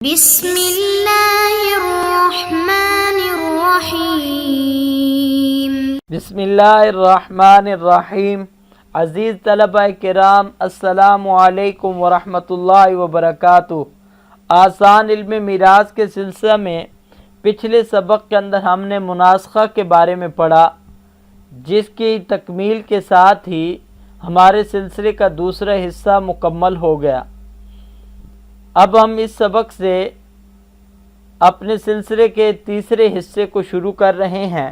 بسم اللہ الرحمن الرحیم۔ بسم اللہ الرحمن الرحیم۔ عزیز طلبہ کرام، السلام علیکم ورحمۃ اللہ وبرکاتہ۔ آسان علم میراث کے سلسلہ میں پچھلے سبق کے اندر ہم نے مناسخہ کے بارے میں پڑھا، جس کی تکمیل کے ساتھ ہی ہمارے سلسلے کا دوسرا حصہ مکمل ہو گیا۔ اب ہم اس سبق سے اپنے سلسلے کے تیسرے حصے کو شروع کر رہے ہیں،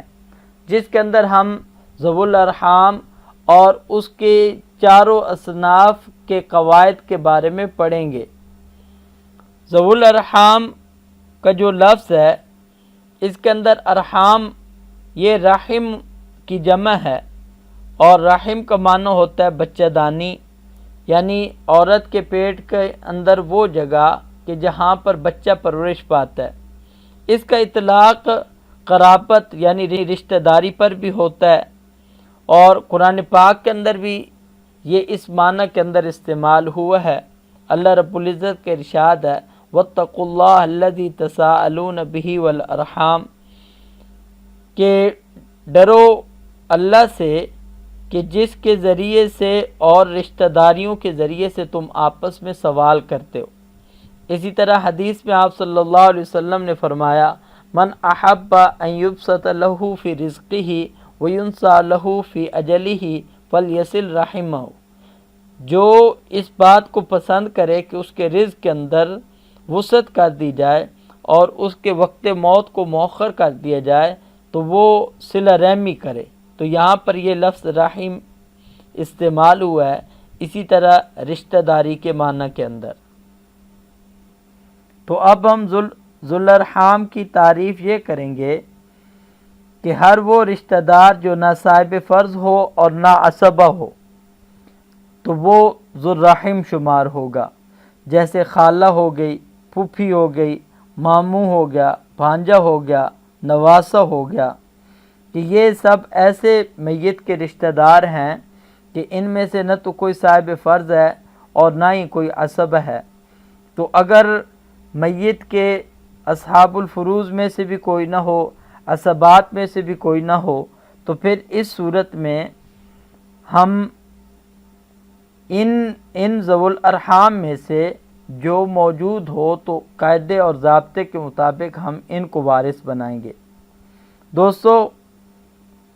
جس کے اندر ہم ذوی الارحام اور اس کے چاروں اصناف کے قواعد کے بارے میں پڑھیں گے۔ ذوی الارحام کا جو لفظ ہے، اس کے اندر ارحام یہ رحم کی جمع ہے، اور رحم کا معنی ہوتا ہے بچہ دانی، یعنی عورت کے پیٹ کے اندر وہ جگہ کہ جہاں پر بچہ پرورش پاتا ہے۔ اس کا اطلاق قرابت یعنی رشتہ داری پر بھی ہوتا ہے، اور قرآن پاک کے اندر بھی یہ اس معنی کے اندر استعمال ہوا ہے۔ اللہ رب العزت کے ارشاد ہے وَاتَّقُوا اللَّهَ الَّذِي تَسَاءَلُونَ بِهِ وَالْأَرْحَامَ، کہ ڈرو اللہ سے کہ جس کے ذریعے سے اور رشتہ داریوں کے ذریعے سے تم آپس میں سوال کرتے ہو۔ اسی طرح حدیث میں آپ صلی اللہ علیہ وسلم نے فرمایا من احب ان یبسط له فی رزقہ وینسى له فی اجلہ فلیصل رحمہ، جو اس بات کو پسند کرے کہ اس کے رزق کے اندر وسعت کر دی جائے اور اس کے وقت موت کو مؤخر کر دیا جائے، تو وہ صلہ رحمی کرے۔ تو یہاں پر یہ لفظ رحم استعمال ہوا ہے، اسی طرح رشتہ داری کے معنی کے اندر۔ تو اب ہم ذو الارحام کی تعریف یہ کریں گے کہ ہر وہ رشتہ دار جو نہ صاحب فرض ہو اور نہ عصبہ ہو، تو وہ ذو الرحم شمار ہوگا، جیسے خالہ ہو گئی، پھوپھی ہو گئی، ماموں ہو گیا، بھانجا ہو گیا، نواسہ ہو گیا، کہ یہ سب ایسے میت کے رشتہ دار ہیں کہ ان میں سے نہ تو کوئی صاحب فرض ہے اور نہ ہی کوئی عصب ہے۔ تو اگر میت کے اصحاب الفروض میں سے بھی کوئی نہ ہو، عصبات میں سے بھی کوئی نہ ہو، تو پھر اس صورت میں ہم ان ذوی الارحام میں سے جو موجود ہو تو قاعدے اور ضابطے کے مطابق ہم ان کو وارث بنائیں گے۔ دوستو،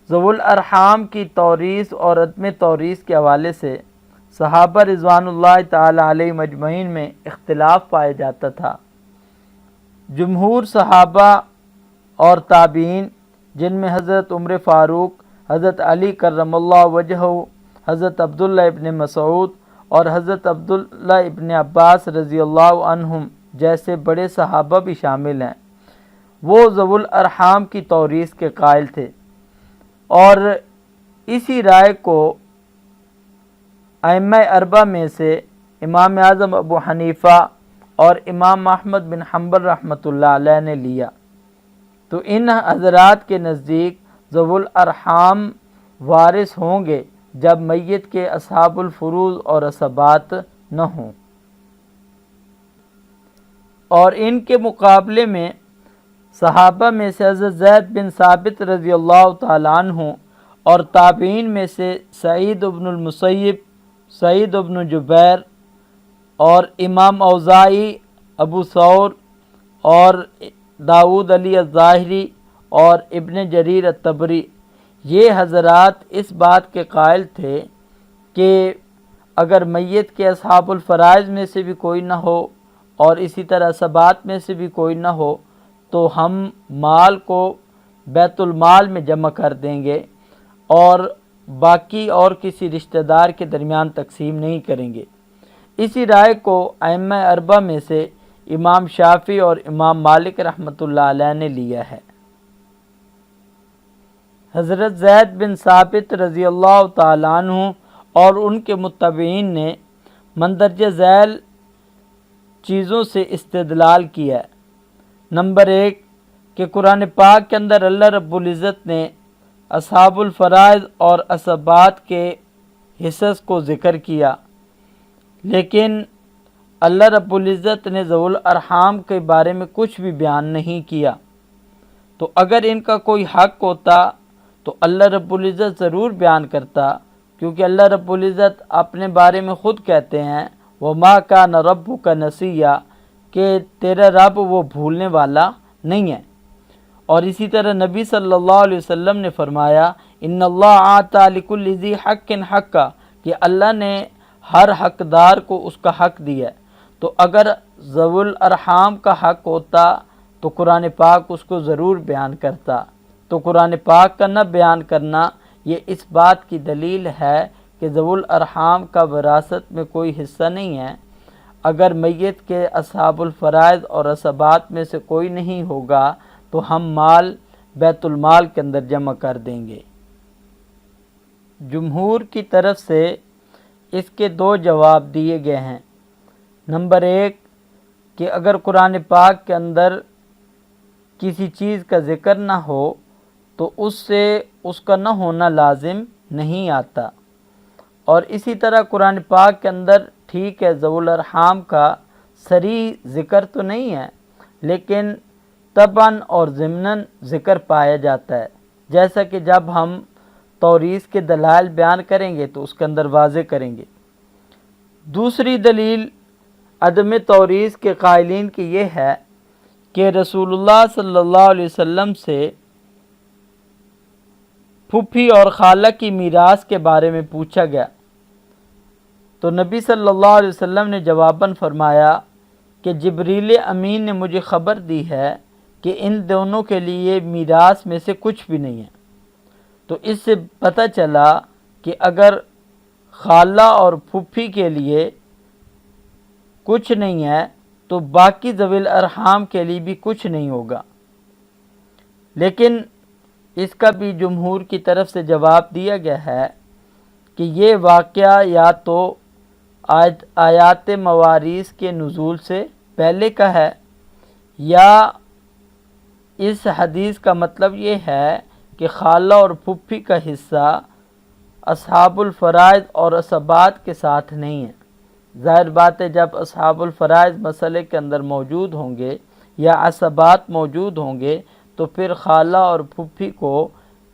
ذوی الارحام کی توریث اور عدم توریث کے حوالے سے صحابہ رضوان اللہ تعالی علیہم اجمعین میں اختلاف پایا جاتا تھا۔ جمہور صحابہ اور تابعین، جن میں حضرت عمر فاروق، حضرت علی کرم اللہ وجہہ، حضرت عبداللہ ابن مسعود اور حضرت عبداللہ ابن عباس رضی اللہ عنہم جیسے بڑے صحابہ بھی شامل ہیں، وہ ذوی الارحام کی توریث کے قائل تھے، اور اسی رائے کو ائمہ اربعہ میں سے امام اعظم ابو حنیفہ اور امام احمد بن حنبل رحمۃ اللہ علیہ نے لیا۔ تو ان حضرات کے نزدیک ذوی الارحام وارث ہوں گے جب میت کے اصحاب الفروض اور عصبات نہ ہوں، اور ان کے مقابلے میں صحابہ میں سے حضرت زید بن ثابت رضی اللہ تعالیٰ عنہ اور تابعین میں سے سعید بن المسیب، سعید بن جبیر اور امام اوزاعی، ابو ثور اور داؤد علی الظاہری اور ابن جریر الطبری، یہ حضرات اس بات کے قائل تھے کہ اگر میت کے اصحاب الفرائض میں سے بھی کوئی نہ ہو اور اسی طرح عصبات میں سے بھی کوئی نہ ہو، تو ہم مال کو بیت المال میں جمع کر دیں گے اور باقی اور کسی رشتہ دار کے درمیان تقسیم نہیں کریں گے۔ اسی رائے کو ائمہ اربعہ میں سے امام شافعی اور امام مالک رحمۃ اللہ علیہ نے لیا ہے۔ حضرت زید بن ثابت رضی اللہ تعالیٰ عنہ اور ان کے متبعین نے مندرجہ ذیل چیزوں سے استدلال کیا ہے۔ نمبر 1 کہ قرآن پاک کے اندر اللہ رب العزت نے اصحاب الفرائض اور عصبات کے حصص کو ذکر کیا، لیکن اللہ رب العزت نے ذوی الارحام کے بارے میں کچھ بھی بیان نہیں کیا، تو اگر ان کا کوئی حق ہوتا تو اللہ رب العزت ضرور بیان کرتا، کیونکہ اللہ رب العزت اپنے بارے میں خود کہتے ہیں وَمَا كَانَ رَبُّكَ نَسِيًّا، کہ تیرا رب وہ بھولنے والا نہیں ہے۔ اور اسی طرح نبی صلی اللہ علیہ وسلم نے فرمایا ان اللہ آتا لکل ذی حق حقا، کہ اللہ نے ہر حقدار کو اس کا حق دیا ہے۔ تو اگر ذوی الارحام کا حق ہوتا تو قرآن پاک اس کو ضرور بیان کرتا، تو قرآن پاک کا نہ بیان کرنا یہ اس بات کی دلیل ہے کہ ذوی الارحام کا وراثت میں کوئی حصہ نہیں ہے۔ اگر میت کے اصحاب الفرائض اور عصبات میں سے کوئی نہیں ہوگا تو ہم مال بیت المال کے اندر جمع کر دیں گے۔ جمہور کی طرف سے اس کے دو جواب دیے گئے ہیں۔ نمبر ایک کہ اگر قرآن پاک کے اندر کسی چیز کا ذکر نہ ہو تو اس سے اس کا نہ ہونا لازم نہیں آتا، اور اسی طرح قرآن پاک کے اندر ٹھیک ہے ذوی الارحام کا صریح ذکر تو نہیں ہے، لیکن طبعاً اور ضمناً ذکر پایا جاتا ہے، جیسا کہ جب ہم توریث کے دلائل بیان کریں گے تو اس کے اندر واضح کریں گے۔ دوسری دلیل عدم توریث کے قائلین کی یہ ہے کہ رسول اللہ صلی اللہ علیہ وسلم سے پھوپھی اور خالہ کی میراث کے بارے میں پوچھا گیا، تو نبی صلی اللہ علیہ وسلم نے جواباً فرمایا کہ جبریل امین نے مجھے خبر دی ہے کہ ان دونوں کے لیے میراث میں سے کچھ بھی نہیں ہے۔ تو اس سے پتہ چلا کہ اگر خالہ اور پھوپھی کے لیے کچھ نہیں ہے تو باقی ذوی الارحام کے لیے بھی کچھ نہیں ہوگا۔ لیکن اس کا بھی جمہور کی طرف سے جواب دیا گیا ہے کہ یہ واقعہ یا تو آیات مواریث کے نزول سے پہلے کا ہے، یا اس حدیث کا مطلب یہ ہے کہ خالہ اور پھوپھی کا حصہ اصحاب الفرائض اور عصبات کے ساتھ نہیں ہے۔ ظاہر بات ہے جب اصحاب الفرائض مسئلے کے اندر موجود ہوں گے یا عصبات موجود ہوں گے تو پھر خالہ اور پھوپھی کو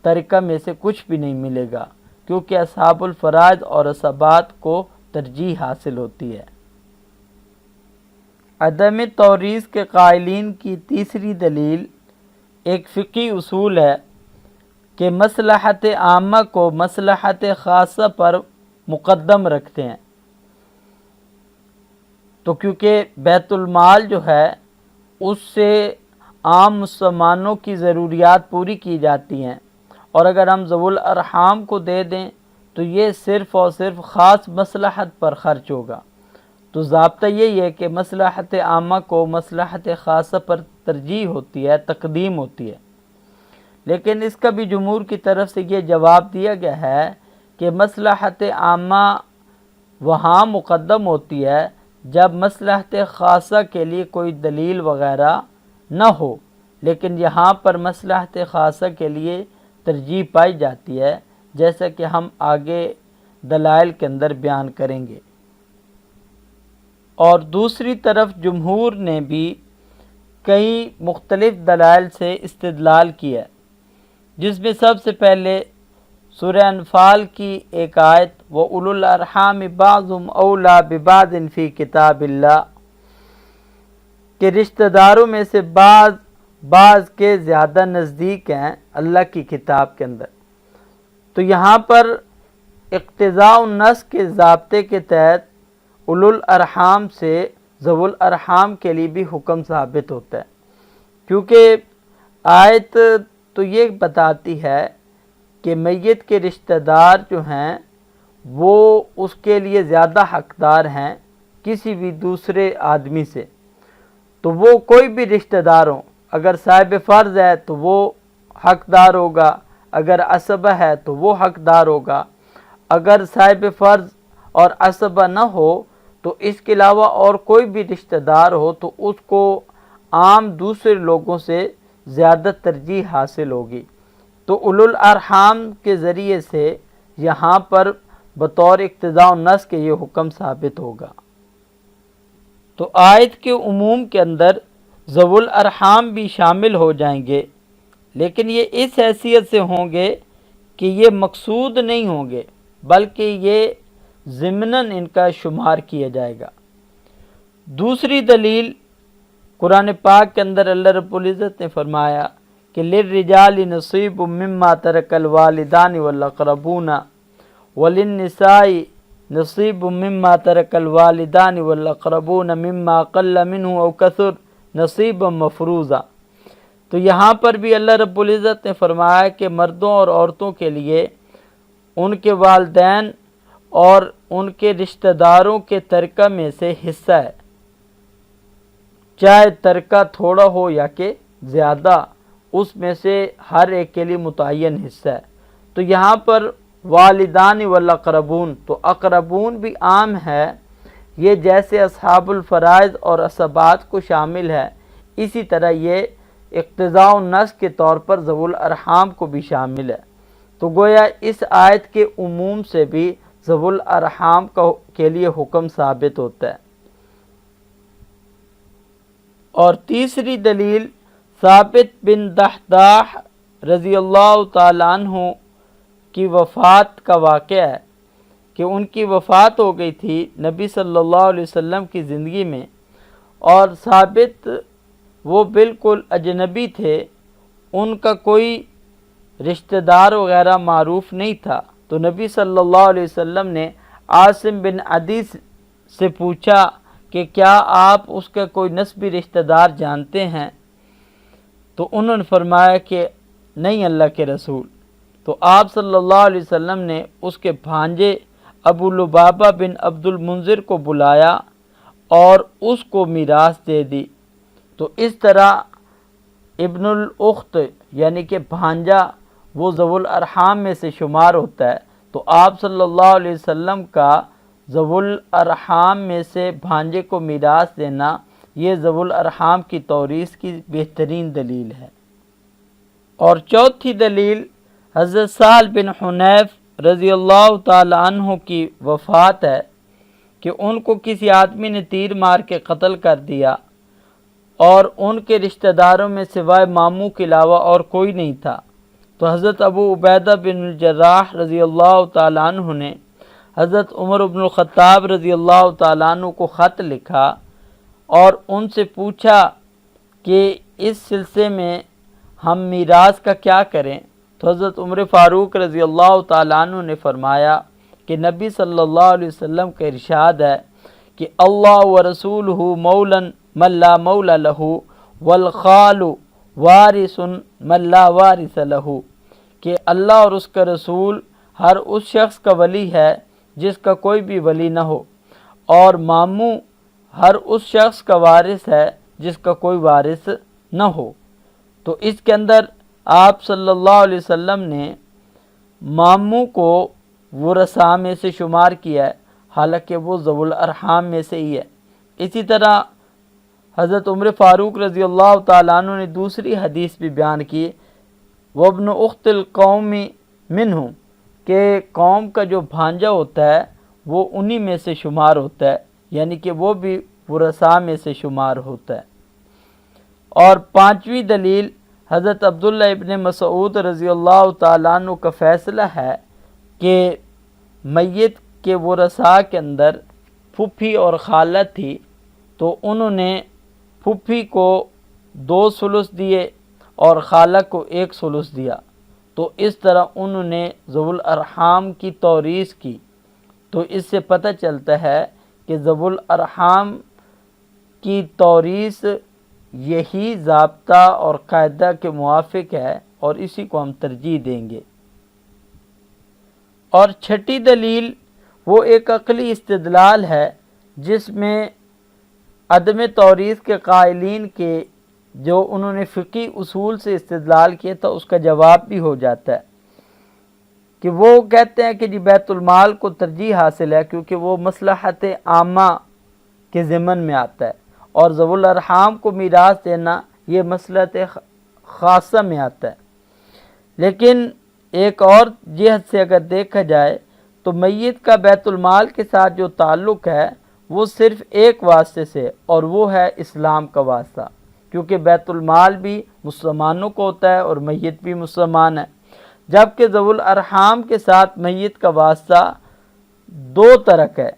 ترکہ میں سے کچھ بھی نہیں ملے گا، کیونکہ اصحاب الفرائض اور عصبات کو ترجیح حاصل ہوتی ہے۔ عدم توریث کے قائلین کی تیسری دلیل ایک فقہی اصول ہے کہ مصلحت عامہ کو مصلحت خاصہ پر مقدم رکھتے ہیں۔ تو کیونکہ بیت المال جو ہے اس سے عام مسلمانوں کی ضروریات پوری کی جاتی ہیں، اور اگر ہم ذوی الارحام کو دے دیں تو یہ صرف اور صرف خاص مصلحت پر خرچ ہوگا۔ تو ضابطہ یہی ہے کہ مصلحت عامہ کو مصلحت خاصہ پر ترجیح ہوتی ہے، تقدیم ہوتی ہے۔ لیکن اس کا بھی جمہور کی طرف سے یہ جواب دیا گیا ہے کہ مصلحت عامہ وہاں مقدم ہوتی ہے جب مصلحت خاصہ کے لیے کوئی دلیل وغیرہ نہ ہو، لیکن یہاں پر مصلحت خاصہ کے لیے ترجیح پائی جاتی ہے، جیسا کہ ہم آگے دلائل کے اندر بیان کریں گے۔ اور دوسری طرف جمہور نے بھی کئی مختلف دلائل سے استدلال کیا، جس میں سب سے پہلے سورہ انفال کی ایک آیت وَأُولُو الْأَرْحَامِ بَعْضُهُمْ أَوْلَىٰ بِبَعْضٍ فِي كِتَابِ اللَّهِ، کہ رشتہ داروں میں سے بعض کے زیادہ نزدیک ہیں اللہ کی کتاب کے اندر۔ تو یہاں پر اقتضاء النص کے ضابطے کے تحت اولو الارحام سے ذوی الارحام کے لیے بھی حکم ثابت ہوتا ہے، کیونکہ آیت تو یہ بتاتی ہے کہ میت کے رشتہ دار جو ہیں وہ اس کے لیے زیادہ حقدار ہیں کسی بھی دوسرے آدمی سے۔ تو وہ کوئی بھی رشتہ دار ہوں، اگر صاحب فرض ہے تو وہ حقدار ہوگا، اگر عصبہ ہے تو وہ حقدار ہوگا، اگر صاحب فرض اور عصبہ نہ ہو تو اس کے علاوہ اور کوئی بھی رشتہ دار ہو تو اس کو عام دوسرے لوگوں سے زیادہ ترجیح حاصل ہوگی۔ تو اولو الارحام کے ذریعے سے یہاں پر بطور اقتضاء النص کے یہ حکم ثابت ہوگا۔ تو آیت کے عموم کے اندر ذوی الارحام بھی شامل ہو جائیں گے، لیکن یہ اس حیثیت سے ہوں گے کہ یہ مقصود نہیں ہوں گے، بلکہ یہ ضمناً ان کا شمار کیا جائے گا۔ دوسری دلیل قرآن پاک کے اندر اللہ رب العزت نے فرمایا کہ للرجال نصیب مما ترک الوالدان والاقربون وللنساء نصیب مما ترک الوالدان والاقربون مما قل منه او کثر نصیبا مفروضا۔ تو یہاں پر بھی اللہ رب العزت نے فرمایا کہ مردوں اور عورتوں کے لیے ان کے والدین اور ان کے رشتہ داروں کے ترکہ میں سے حصہ ہے، چاہے ترکہ تھوڑا ہو یا کہ زیادہ، اس میں سے ہر ایک کے لیے متعین حصہ ہے۔ تو یہاں پر والدان والاقربون، تو اقربون بھی عام ہے، یہ جیسے اصحاب الفرائض اور عصبات کو شامل ہے، اسی طرح یہ اقتضاء النص کے طور پر ذوی الارحام کو بھی شامل ہے۔ تو گویا اس آیت کے عموم سے بھی ذوی الارحام کے لیے حکم ثابت ہوتا ہے۔ اور تیسری دلیل ثابت بن دحداح رضی اللہ تعالیٰ عنہ کی وفات کا واقعہ ہے کہ ان کی وفات ہو گئی تھی نبی صلی اللہ علیہ وسلم کی زندگی میں، اور ثابت وہ بالکل اجنبی تھے، ان کا کوئی رشتہ دار وغیرہ معروف نہیں تھا۔ تو نبی صلی اللہ علیہ وسلم نے عاصم بن عدی سے پوچھا کہ کیا آپ اس کا کوئی نسبی رشتہ دار جانتے ہیں؟ تو انہوں نے فرمایا کہ نہیں اللہ کے رسول۔ تو آپ صلی اللہ علیہ وسلم نے اس کے بھانجے ابو لبابہ بن عبد المنذر کو بلایا اور اس کو میراث دے دی۔ تو اس طرح ابن الاخت یعنی کہ بھانجا وہ ذوی الارحام میں سے شمار ہوتا ہے۔ تو آپ صلی اللہ علیہ وسلم کا ذوی الارحام میں سے بھانجے کو میراث دینا، یہ ذوی الارحام کی توریث کی بہترین دلیل ہے۔ اور چوتھی دلیل حضرت سہل بن حنیف رضی اللہ تعالی عنہ کی وفات ہے کہ ان کو کسی آدمی نے تیر مار کے قتل کر دیا، اور ان کے رشتہ داروں میں سوائے ماموں کے علاوہ اور کوئی نہیں تھا۔ تو حضرت ابو عبیدہ بن الجراح رضی اللہ تعالیٰ عنہ نے حضرت عمر بن الخطاب رضی اللہ تعالیٰ عنہ کو خط لکھا اور ان سے پوچھا کہ اس سلسلے میں ہم میراث کا کیا کریں؟ تو حضرت عمر فاروق رضی اللہ تعالیٰ عنہ نے فرمایا کہ نبی صلی اللہ علیہ وسلم کا ارشاد ہے کہ اللہ ورسولہ مولاً من لا مولا لہ والخال وارث من لا وارث لہ، کہ اللہ اور اس کا رسول ہر اس شخص کا ولی ہے جس کا کوئی بھی ولی نہ ہو، اور ماموں ہر اس شخص کا وارث ہے جس کا کوئی وارث نہ ہو۔ تو اس کے اندر آپ صلی اللہ علیہ وسلم نے ماموں کو ورثاء میں سے شمار کیا ہے، حالانکہ وہ ذوی الارحام میں سے ہی ہے۔ اسی طرح حضرت عمر فاروق رضی اللہ تعالیٰ عنہ نے دوسری حدیث بھی بیان کی، وابن اخت القوم منہ، کہ قوم کا جو بھانجا ہوتا ہے وہ انہی میں سے شمار ہوتا ہے، یعنی کہ وہ بھی ورثاء میں سے شمار ہوتا ہے۔ اور پانچویں دلیل حضرت عبداللہ ابن مسعود رضی اللہ تعالیٰ عنہ کا فیصلہ ہے کہ میت کے ورثاء کے اندر پھپھی اور خالہ تھی، تو انہوں نے پھپھی کو 2 ثلث دیے اور خالہ کو 1 ثلث دیا۔ تو اس طرح انہوں نے ذوی الارحام کی توریث کی۔ تو اس سے پتہ چلتا ہے کہ ذوی الارحام کی توریث یہی ضابطہ اور قاعدہ کے موافق ہے، اور اسی کو ہم ترجیح دیں گے۔ اور چھٹی دلیل وہ ایک عقلی استدلال ہے جس میں عدم توریث کے قائلین کے جو انہوں نے فقہی اصول سے استدلال کیا تھا اس کا جواب بھی ہو جاتا ہے، کہ وہ کہتے ہیں کہ جی بیت المال کو ترجیح حاصل ہے کیونکہ وہ مصلحت عامہ کے ضمن میں آتا ہے، اور ذوی الارحام کو میراث دینا یہ مصلحت خاصہ میں آتا ہے۔ لیکن ایک اور جہت سے اگر دیکھا جائے تو میت کا بیت المال کے ساتھ جو تعلق ہے وہ صرف ایک واسطے سے، اور وہ ہے اسلام کا واسطہ، کیونکہ بیت المال بھی مسلمانوں کو ہوتا ہے اور میت بھی مسلمان ہے، جبکہ ذوی الارحام کے ساتھ میت کا واسطہ دو طرح کا ہے،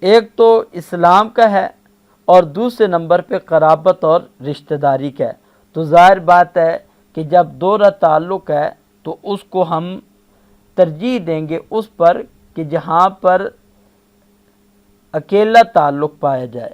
ایک تو اسلام کا ہے اور دوسرے نمبر پہ قرابت اور رشتہ داری کا ہے۔ تو ظاہر بات ہے کہ جب دوہرا تعلق ہے تو اس کو ہم ترجیح دیں گے اس پر کہ جہاں پر اکیلا تعلق پایا جائے۔